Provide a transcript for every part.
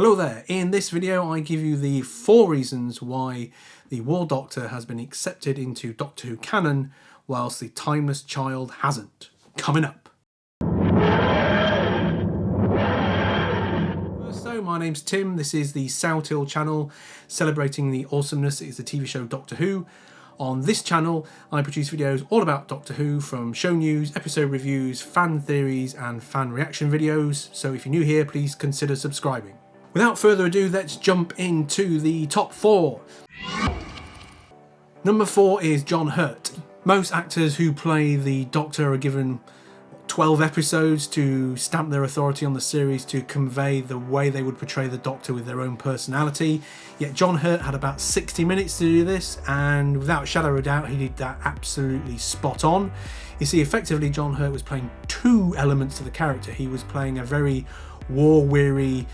Hello there, in this video I give you the 4 reasons why the War Doctor has been accepted into Doctor Who canon whilst the Timeless Child hasn't. Coming up. So my name's Tim, this is the Sao Til channel celebrating the awesomeness that is the TV show Doctor Who. On this channel I produce videos all about Doctor Who, from show news, episode reviews, fan theories and fan reaction videos, so if you're new here please consider subscribing. Without further ado, let's jump into the top 4. Number 4 is John Hurt. Most actors who play the Doctor are given 12 episodes to stamp their authority on the series, to convey the way they would portray the Doctor with their own personality. Yet John Hurt had about 60 minutes to do this, and without a shadow of a doubt he did that absolutely spot on. You see, effectively John Hurt was playing 2 elements to the character. He was playing a very war-weary,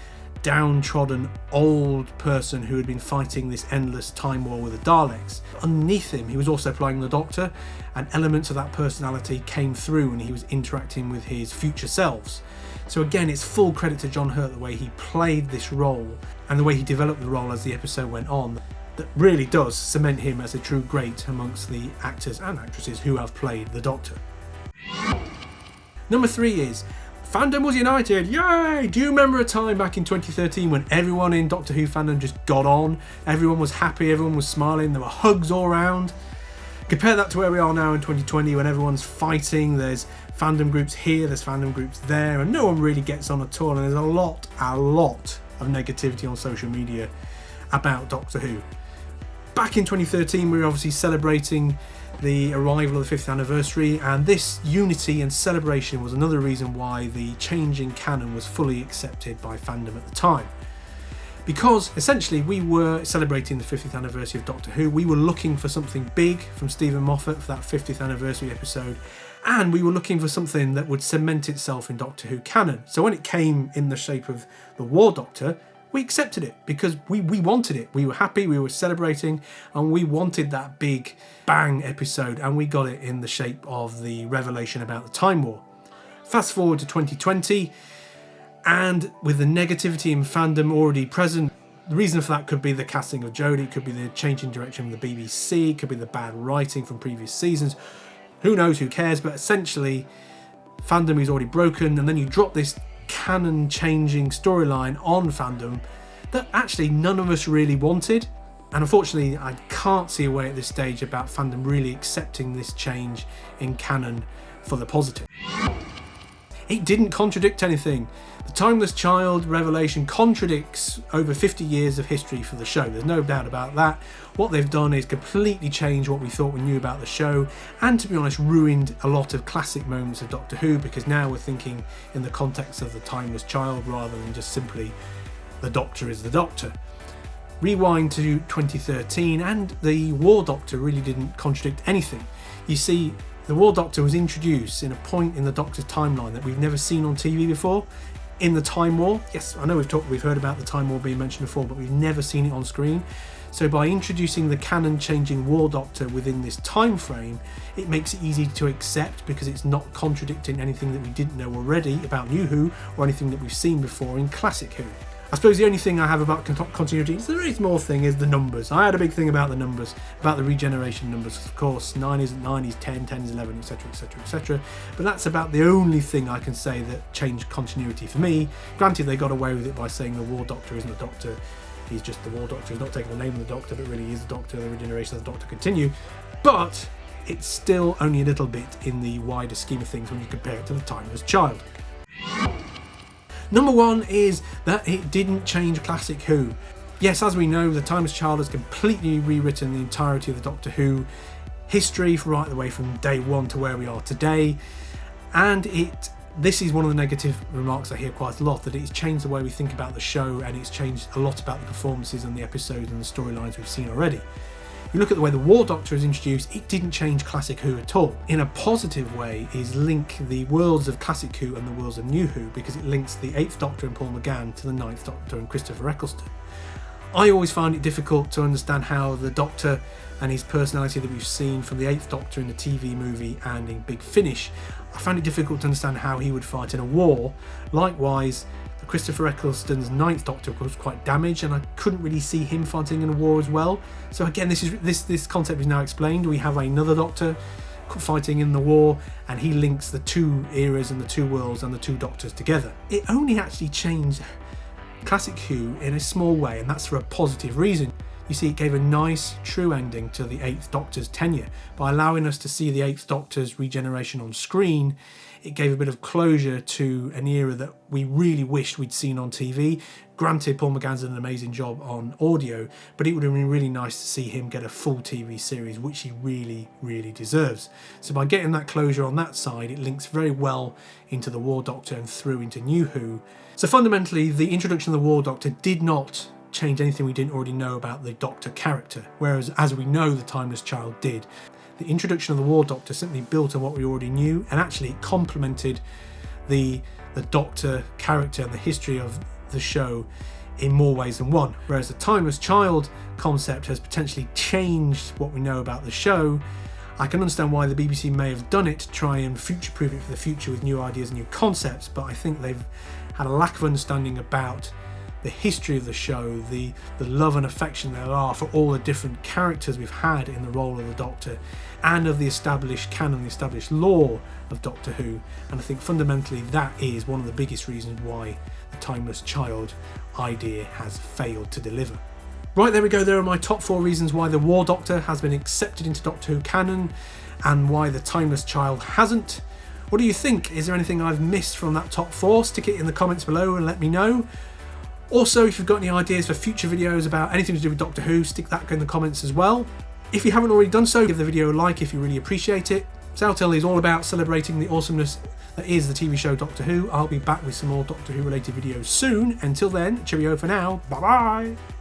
downtrodden old person who had been fighting this endless time war with the Daleks. Underneath him he was also playing the Doctor, and elements of that personality came through when he was interacting with his future selves. So again, it's full credit to John Hurt the way he played this role and the way he developed the role as the episode went on, that really does cement him as a true great amongst the actors and actresses who have played the Doctor. Number 3 is fandom was united, yay! Do you remember a time back in 2013 when everyone in Doctor Who fandom just got on? Everyone was happy, everyone was smiling, there were hugs all around. Compare that to where we are now in 2020 when everyone's fighting, there's fandom groups here, there's fandom groups there, and no one really gets on at all, and there's a lot of negativity on social media about Doctor Who. Back in 2013 we were obviously celebrating the arrival of the 5th anniversary, and this unity and celebration was another reason why the change in canon was fully accepted by fandom at the time. Because essentially we were celebrating the 50th anniversary of Doctor Who, we were looking for something big from Stephen Moffat for that 50th anniversary episode, and we were looking for something that would cement itself in Doctor Who canon. So when it came in the shape of the War Doctor, we accepted it because we wanted it. We were happy, we were celebrating, and we wanted that big bang episode, and we got it in the shape of the revelation about the Time War. Fast forward to 2020, and with the negativity in fandom already present, the reason for that could be the casting of Jodie, it could be the change in direction of the BBC, it could be the bad writing from previous seasons. Who knows, who cares? But essentially fandom is already broken, and then you drop this canon changing storyline on fandom that actually none of us really wanted. And unfortunately I can't see a way at this stage about fandom really accepting this change in canon for the positive. It didn't contradict anything. The Timeless Child revelation contradicts over 50 years of history for the show, there's no doubt about that. What they've done is completely change what we thought we knew about the show, and to be honest ruined a lot of classic moments of Doctor Who, because now we're thinking in the context of the Timeless Child rather than just simply the Doctor is the Doctor. Rewind to 2013 and the War Doctor really didn't contradict anything. You see, the War Doctor was introduced in a point in the Doctor's timeline that we've never seen on TV before, in the Time War. Yes, I know we've heard about the Time War being mentioned before, but we've never seen it on screen. So by introducing the canon changing War Doctor within this time frame, it makes it easy to accept because it's not contradicting anything that we didn't know already about New Who or anything that we've seen before in Classic Who. I suppose the only thing I have about continuity, so there is more thing, is the numbers. I had a big thing about the numbers, about the regeneration numbers. Of course, 9 isn't 9, is 10, 10 is 11, etc, etc, etc. But that's about the only thing I can say that changed continuity for me. Granted, they got away with it by saying the War Doctor isn't the Doctor, he's just the War Doctor. He's not taking the name of the Doctor, but really is the Doctor, the regeneration of the Doctor continue. But it's still only a little bit in the wider scheme of things when you compare it to the Timeless Child. Number 1 is that it didn't change Classic Who. Yes, as we know, the Timeless Child has completely rewritten the entirety of the Doctor Who history right the way from day 1 to where we are today, and this is one of the negative remarks I hear quite a lot, that it's changed the way we think about the show, and it's changed a lot about the performances and the episodes and the storylines we've seen already. You look at the way the War Doctor is introduced, it didn't change Classic Who at all. In a positive way is link the worlds of Classic Who and the worlds of New Who, because it links the 8th Doctor and Paul McGann to the 9th Doctor and Christopher Eccleston. I always find it difficult to understand how the Doctor and his personality that we've seen from the 8th Doctor in the TV movie and in Big Finish, I found it difficult to understand how he would fight in a war. Likewise, the Christopher Eccleston's ninth Doctor was quite damaged, and I couldn't really see him fighting in a war as well. So again, this concept is now explained. We have another Doctor fighting in the war, and he links the two eras and the two worlds and the two Doctors together. It only actually changed Classic Who in a small way, and that's for a positive reason. You see, it gave a nice, true ending to the 8th Doctor's tenure. By allowing us to see the 8th Doctor's regeneration on screen, it gave a bit of closure to an era that we really wished we'd seen on TV. Granted, Paul McGann's done an amazing job on audio, but it would have been really nice to see him get a full TV series, which he really, really deserves. So by getting that closure on that side, it links very well into the War Doctor and through into New Who. So fundamentally, the introduction of the War Doctor did not change anything we didn't already know about the Doctor character, whereas as we know, the Timeless Child did. The introduction of the War Doctor simply built on what we already knew, and actually it complemented the Doctor character and the history of the show in more ways than one. Whereas the Timeless Child concept has potentially changed what we know about the show. I can understand why the BBC may have done it to try and future-proof it for the future with new ideas and new concepts, but I think they've had a lack of understanding about the history of the show, the love and affection there are for all the different characters we've had in the role of the Doctor, and of the established canon, the established lore of Doctor Who. And I think fundamentally that is one of the biggest reasons why the Timeless Child idea has failed to deliver. Right, there we go. There are my top 4 reasons why the War Doctor has been accepted into Doctor Who canon and why the Timeless Child hasn't. What do you think? Is there anything I've missed from that top 4? Stick it in the comments below and let me know. Also, if you've got any ideas for future videos about anything to do with Doctor Who, stick that in the comments as well. If you haven't already done so, give the video a like if you really appreciate it. Sao Til I is all about celebrating the awesomeness that is the TV show Doctor Who. I'll be back with some more Doctor Who related videos soon. Until then, cheerio for now. Bye bye.